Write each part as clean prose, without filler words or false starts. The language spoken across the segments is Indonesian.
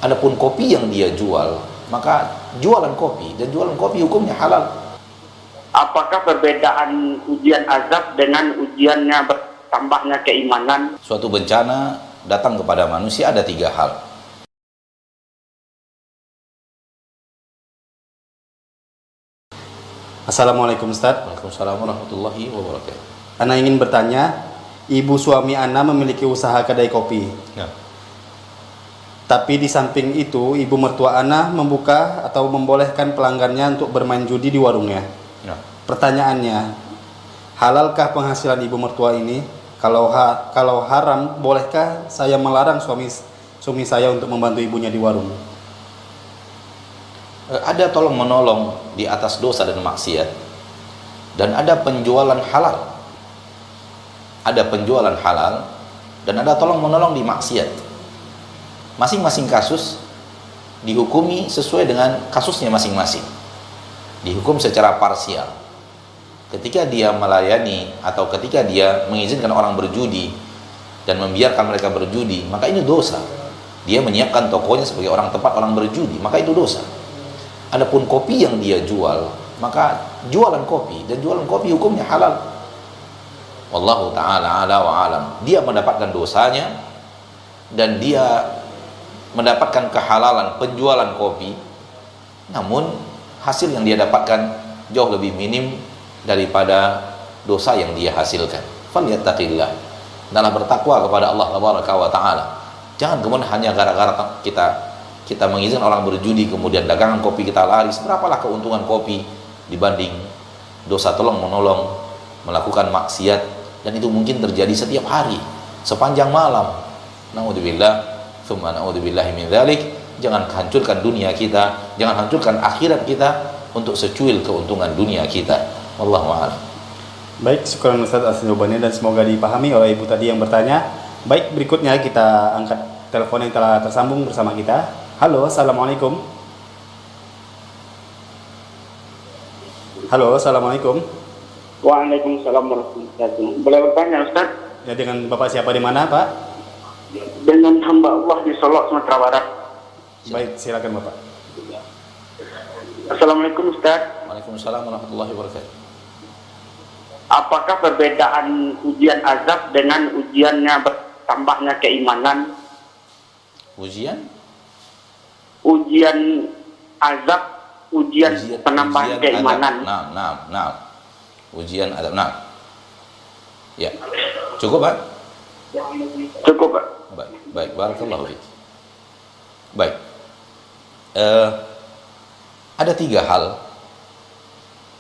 Adapun kopi yang dia jual, maka jualan kopi, dan jualan kopi hukumnya halal. Apakah perbedaan ujian azab dengan ujiannya bertambahnya keimanan? Suatu bencana datang kepada manusia ada tiga hal. Assalamualaikum Ustaz. Waalaikumsalam warahmatullahi wabarakatuh. Ana ingin bertanya, ibu suami Ana memiliki usaha kedai kopi. Ya. Tapi di samping itu, ibu mertua Ana membuka atau membolehkan pelanggannya untuk bermain judi di warungnya. Ya. Pertanyaannya, halalkah penghasilan ibu mertua ini? Kalau haram, bolehkah saya melarang suami saya untuk membantu ibunya di warung? Ada tolong menolong di atas dosa dan maksiat, dan ada penjualan halal. Ada penjualan halal dan ada tolong menolong di maksiat. Masing-masing kasus dihukumi sesuai dengan kasusnya masing-masing. Dihukum secara parsial. Ketika dia melayani atau ketika dia mengizinkan orang berjudi dan membiarkan mereka berjudi, maka ini dosa. Dia menyiapkan tokonya sebagai tempat orang berjudi, maka itu dosa. Adapun kopi yang dia jual, maka jualan kopi, dan jualan kopi hukumnya halal. Wallahu ta'ala ala wa alam. Dia mendapatkan dosanya dan dia mendapatkan kehalalan penjualan kopi, namun hasil yang dia dapatkan jauh lebih minim daripada dosa yang dia hasilkan. Falyattaqillah. Adalah bertakwa kepada Allah tabaraka wa taala. Jangan kemudian hanya gara-gara kita mengizinkan orang berjudi kemudian dagangan kopi kita laris. Berapalah keuntungan kopi dibanding dosa tolong menolong, melakukan maksiat, dan itu mungkin terjadi setiap hari sepanjang malam. Naudzubillah, tsumma naudzubillahi min dzalik. Jangan hancurkan dunia kita, jangan hancurkan akhirat kita untuk secuil keuntungan dunia kita. Wallahu a'lam. Baik, syukuran Ustaz atas jawabannya dan semoga dipahami oleh ibu tadi yang bertanya. Baik, berikutnya kita angkat telepon yang telah tersambung bersama kita. Halo, assalamualaikum. Halo, assalamualaikum. Waalaikumsalam warahmatullahi wabarakatuh. Boleh bertanya Ustaz? Ya, dengan Bapak siapa di mana, Pak? Dengan hamba Allah di Solok, Sumatera Barat. Baik, silakan Bapak. Assalamualaikum Ustaz. Waalaikumsalam warahmatullahi wabarakatuh. Apakah perbedaan ujian azab dengan ujiannya bertambahnya keimanan? Ujian azab, ujian penambahan keimanan. Nah. Ujian azab. Nah. Ya. Cukup, Pak? Cukup, Pak. Baik, barakallahu fiik. Baik. Ada tiga hal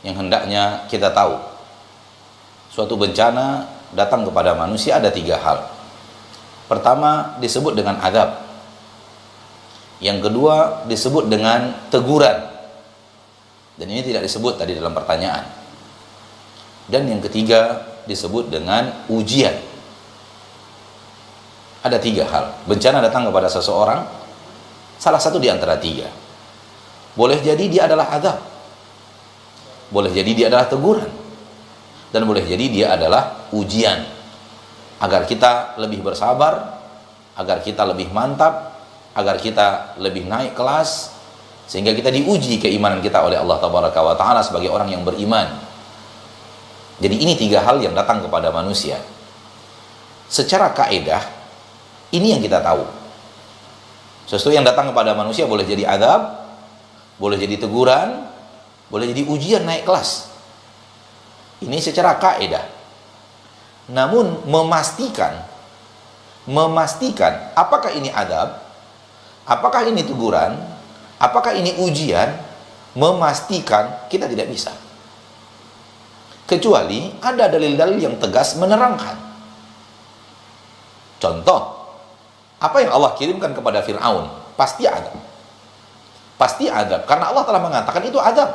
yang hendaknya kita tahu. Suatu bencana datang kepada manusia ada tiga hal. Pertama disebut dengan azab. Yang kedua disebut dengan teguran. Dan ini tidak disebut tadi dalam pertanyaan. Dan yang ketiga disebut dengan ujian. Ada tiga hal. Bencana datang kepada seseorang, salah satu di antara tiga. Boleh jadi dia adalah azab, boleh jadi dia adalah teguran, dan boleh jadi dia adalah ujian, agar kita lebih bersabar, agar kita lebih mantap, agar kita lebih naik kelas, sehingga kita diuji keimanan kita oleh Allah tabaraka wa ta'ala sebagai orang yang beriman. Jadi ini tiga hal yang datang kepada manusia. Secara kaidah, ini yang kita tahu. Sesuatu yang datang kepada manusia boleh jadi azab, boleh jadi teguran, boleh jadi ujian naik kelas. Ini secara kaidah. Namun memastikan apakah ini azab, apakah ini teguran, apakah ini ujian, memastikan kita tidak bisa. Kecuali ada dalil-dalil yang tegas menerangkan. Contoh, apa yang Allah kirimkan kepada Fir'aun pasti azab. Pasti azab, karena Allah telah mengatakan itu azab.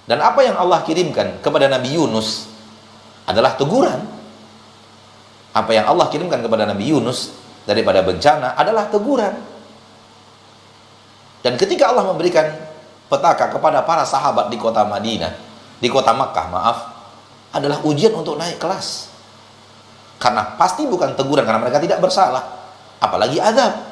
Dan apa yang Allah kirimkan kepada Nabi Yunus adalah teguran. Apa yang Allah kirimkan kepada Nabi Yunus daripada bencana adalah teguran. Dan ketika Allah memberikan petaka kepada para sahabat di kota Madinah, di kota Makkah, adalah ujian untuk naik kelas. Karena pasti bukan teguran karena mereka tidak bersalah, apalagi azab.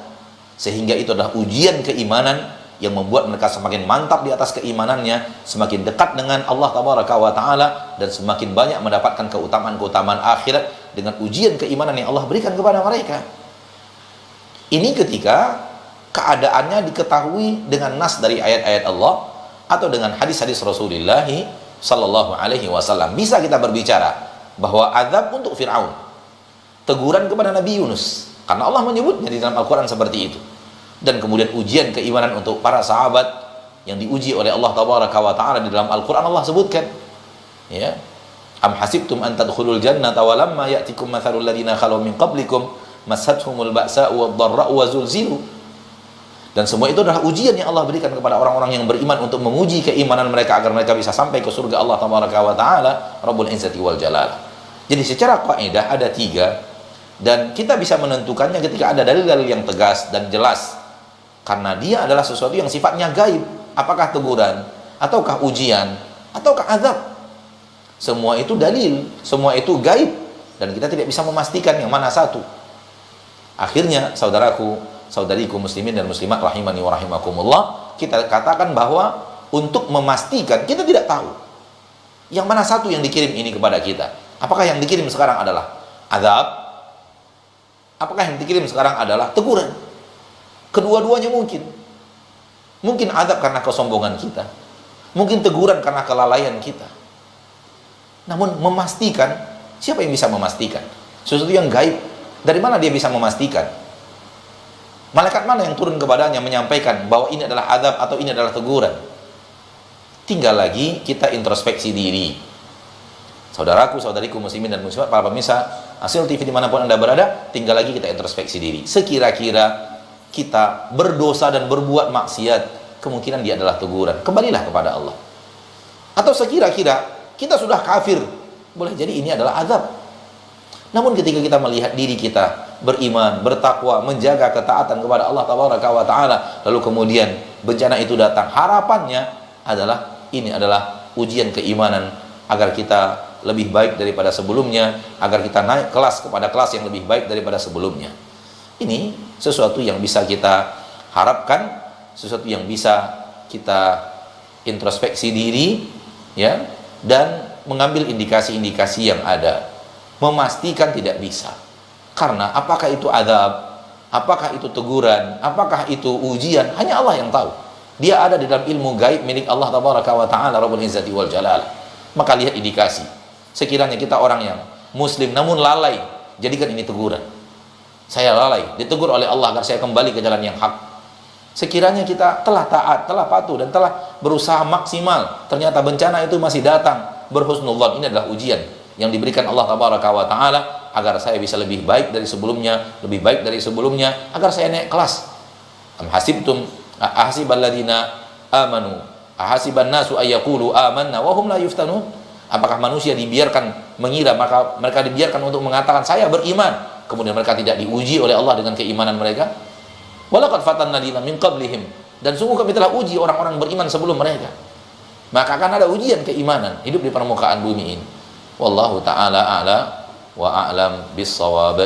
Sehingga itu adalah ujian keimanan yang membuat mereka semakin mantap di atas keimanannya, semakin dekat dengan Allah Tabaraka wa Ta'ala, dan semakin banyak mendapatkan keutamaan-keutamaan akhirat dengan ujian keimanan yang Allah berikan kepada mereka. Ini ketika keadaannya diketahui dengan nas dari ayat-ayat Allah atau dengan hadis-hadis Rasulullah sallallahu alaihi wasallam. Bisa kita berbicara bahwa azab untuk Fir'aun, teguran kepada Nabi Yunus, karena Allah menyebutnya di dalam Al-Quran seperti itu. Dan kemudian ujian keimanan untuk para sahabat yang diuji oleh Allah Tabaraka wa Ta'ala di dalam Al-Quran Allah sebutkan, ya, am hasibtum an tadkhulul jannata wa lamma ya'tikum mathalul ladzina khalu min qablikum massathumul ba'sa'u wad-dharra'u wa zulzilu. Dan semua itu adalah ujian yang Allah berikan kepada orang-orang yang beriman untuk menguji keimanan mereka agar mereka bisa sampai ke surga Allah Tabaraka wa Ta'ala Rabbul Izzati wal Jalal. Jadi secara kaidah ada 3, dan kita bisa menentukannya ketika ada dalil-dalil yang tegas dan jelas, karena dia adalah sesuatu yang sifatnya gaib. Apakah teguran, ataukah ujian, ataukah azab? Semua itu dalil, semua itu gaib, dan kita tidak bisa memastikan yang mana satu. Akhirnya, saudaraku, saudariku muslimin dan muslimat rahimani wa rahimakumullah, kita katakan bahwa untuk memastikan, kita tidak tahu yang mana satu yang dikirim ini kepada kita. Apakah yang dikirim sekarang adalah azab? Apakah yang dikirim sekarang adalah teguran? Kedua-duanya mungkin. Mungkin azab karena kesombongan kita, mungkin teguran karena kelalaian kita. Namun memastikan, siapa yang bisa memastikan? Sesuatu yang gaib, dari mana dia bisa memastikan? Malaikat mana yang turun kepadanya menyampaikan bahwa ini adalah azab atau ini adalah teguran? Tinggal lagi kita introspeksi diri. Saudaraku, saudariku muslimin dan muslimat, para pemirsa Asil TV dimanapun Anda berada, tinggal lagi kita introspeksi diri. Sekira-kira kita berdosa dan berbuat maksiat, kemungkinan dia adalah teguran, kembalilah kepada Allah. Atau sekira-kira kita sudah kafir, boleh jadi ini adalah azab. Namun ketika kita melihat diri kita beriman, bertakwa, menjaga ketaatan kepada Allah Tabaraka wa Ta'ala, lalu kemudian bencana itu datang, harapannya adalah ini adalah ujian keimanan agar kita lebih baik daripada sebelumnya, agar kita naik kelas kepada kelas yang lebih baik daripada sebelumnya. Ini sesuatu yang bisa kita harapkan, sesuatu yang bisa kita introspeksi diri, ya, dan mengambil indikasi-indikasi yang ada. Memastikan tidak bisa, karena apakah itu azab, apakah itu teguran, apakah itu ujian, hanya Allah yang tahu. Dia ada di dalam ilmu gaib milik Allah Tabaraka wa Ta'ala Rabbul Izzati wal Jalal. Maka lihat indikasi. Sekiranya kita orang yang muslim namun lalai, jadikan ini teguran. Saya lalai, ditegur oleh Allah agar saya kembali ke jalan yang hak. Sekiranya kita telah taat, telah patuh, dan telah berusaha maksimal, ternyata bencana itu masih datang, berhusnudzon, ini adalah ujian yang diberikan Allah Tabaraka wa Ta'ala agar saya bisa lebih baik dari sebelumnya, lebih baik dari sebelumnya, agar saya naik kelas. Am hasibtum ahasibal ladina amanu ahasiban nasu ayyaqulu amanna wa hum la yuftanun. Apakah manusia dibiarkan mengira, maka mereka dibiarkan untuk mengatakan saya beriman, kemudian mereka tidak diuji oleh Allah dengan keimanan mereka? Walaqad fatanna alladziina min qablihim, dan sungguh kami telah uji orang-orang beriman sebelum mereka. Maka akan ada ujian keimanan hidup di permukaan bumi ini. Wallahu ta'ala a'la wa a'lam bis-shawab.